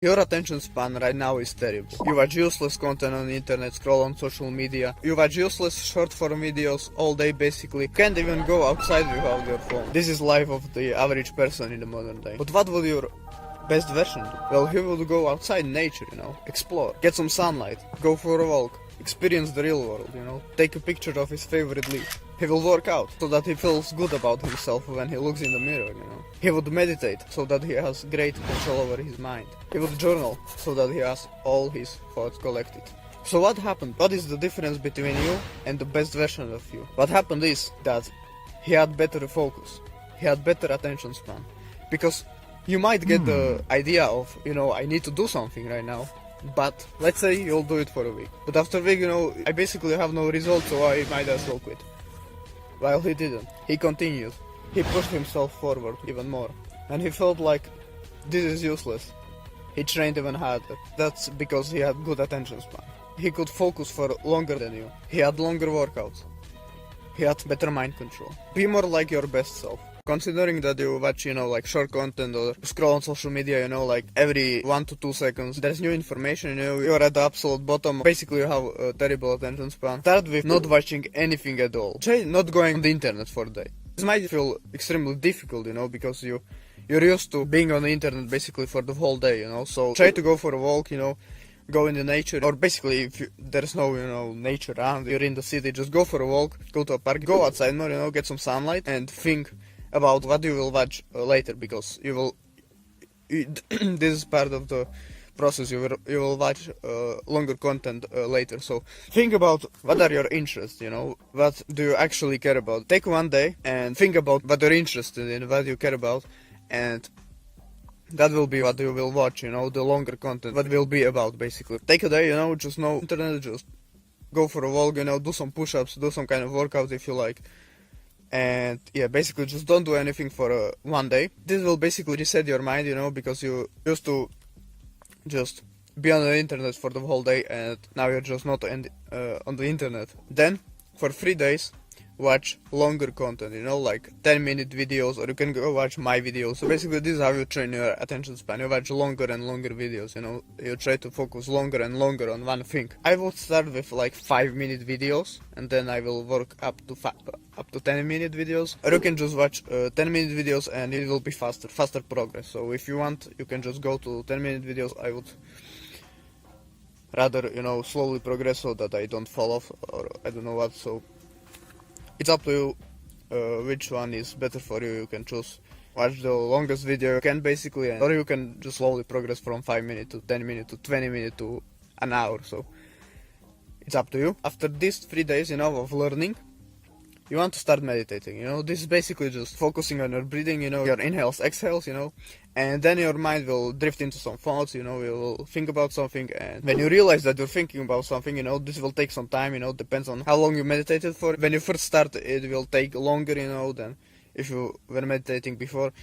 Your attention span right now is terrible. You watch useless content on the internet, scroll on social media, you watch useless short form videos all day basically. Can't even go outside without your phone. This is life of the average person in the modern day. But what would your best version do? Well, he would go outside in nature, explore, get some sunlight, go for a walk, experience the real world, take a picture of his favorite leaf. He will work out so that he feels good about himself when he looks in the mirror, He would meditate so that he has great control over his mind. He would journal so that he has all his thoughts collected. So what happened? What is the difference between you and the best version of you? What happened is that he had better focus. He had better attention span. Because you might get the idea of, I need to do something right now. But let's say you'll do it for a week. But after a week, I basically have no result, so I might as well quit. While he didn't. He continued. He pushed himself forward even more. And he felt like this is useless. He trained even harder. That's because he had good attention span. He could focus for longer than you. He had longer workouts. He had better mind control. Be more like your best self. Considering that you watch, short content or scroll on social media, like every 1 to 2 seconds, there's new information, you're at the absolute bottom. Basically, you have a terrible attention span. Start with not watching anything at all. Try not going on the internet for a day. This might feel extremely difficult, because you're used to being on the internet basically for the whole day, So try to go for a walk, go in the nature, or basically if there's no, nature around, you're in the city, just go for a walk, go to a park, go outside more, get some sunlight and think about what you will watch later, because this is part of the process. You will watch longer content later. So think about what are your interests, what do you actually care about. Take one day and think about what you're interested in, what you care about, and that will be what you will watch, the longer content, what will be about basically. Take a day, just no internet, just go for a walk, do some push-ups, do some kind of workout if you like. And yeah, basically just don't do anything for one day. This will basically reset your mind, because you used to just be on the internet for the whole day, and now you're just not on the internet. Then for 3 days watch longer content, like 10-minute videos, or you can go watch my videos. So basically this is how you train your attention span. You watch longer and longer videos, you try to focus longer and longer on one thing. I will start with like 5-minute videos, and then I will work up to 10-minute videos, or you can just watch 10-minute videos and it will be faster progress. So if you want, you can just go to 10-minute videos. I would rather, slowly progress so that I don't fall off, or I don't know what. So it's up to you which one is better for you. You can choose watch the longest video you can basically, or you can just slowly progress from 5 minutes to 10 minutes to 20 minutes to an hour. So it's up to you. After these 3 days, of learning, you want to start meditating. This is basically just focusing on your breathing, your inhales, exhales, and then your mind will drift into some thoughts, you will think about something, and when you realize that you're thinking about something, this will take some time, depends on how long you meditated for. When you first start, it will take longer, than if you were meditating before.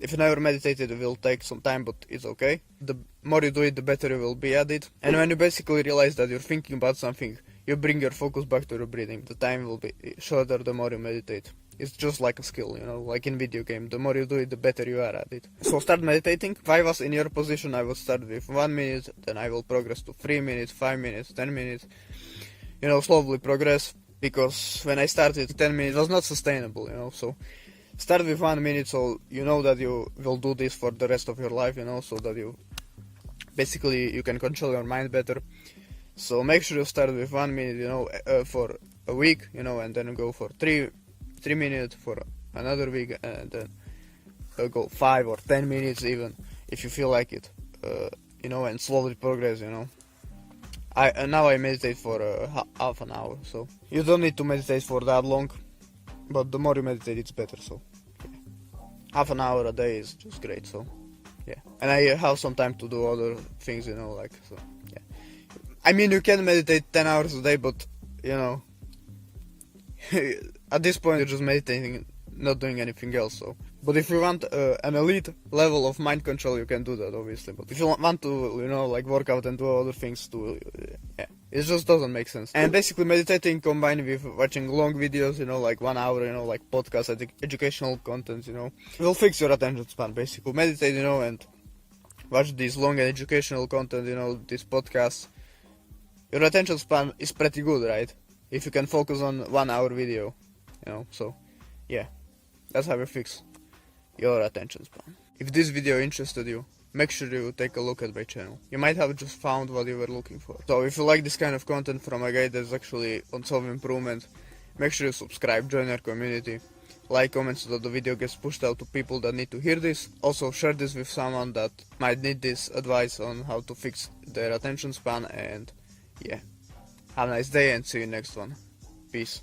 If you never meditated, it will take some time, but it's okay. The more you do it, the better you will be at it. And when you basically realize that you're thinking about something, you bring your focus back to your breathing. The time will be shorter the more you meditate. It's just like a skill, like in video game. The more you do it, the better you are at it. So start meditating. If I was in your position, I would start with 1 minute, then I will progress to 3 minutes, 5 minutes, 10 minutes. Slowly progress, because when I started, 10 minutes was not sustainable, so start with 1 minute, so you know that you will do this for the rest of your life, so that you can control your mind better. So make sure you start with 1 minute, for a week, and then go for 3 minutes for another week, and then go 5 or 10 minutes even, if you feel like it, and slowly progress, Now I meditate for half an hour, so you don't need to meditate for that long, but the more you meditate, it's better. So yeah. Half an hour a day is just great. So yeah, and I have some time to do other things, so yeah. I mean, you can meditate 10 hours a day, but at this point you're just meditating, not doing anything else. So, but if you want an elite level of mind control, you can do that, obviously. But if you want to, work out and do other things too, yeah, it just doesn't make sense. And basically, meditating combined with watching long videos, like 1 hour, like podcasts, educational content, will fix your attention span. Basically, meditate, and watch these long and educational content, these podcasts, your attention span is pretty good, right? If you can focus on 1 hour video, so yeah, that's how you fix your attention span. If this video interested you, make sure you take a look at my channel. You might have just found what you were looking for. So if you like this kind of content from a guy that's actually on self-improvement, make sure you subscribe, join our community, like, comment so that the video gets pushed out to people that need to hear this. Also share this with someone that might need this advice on how to fix their attention span, and yeah. Have a nice day and see you next one. Peace.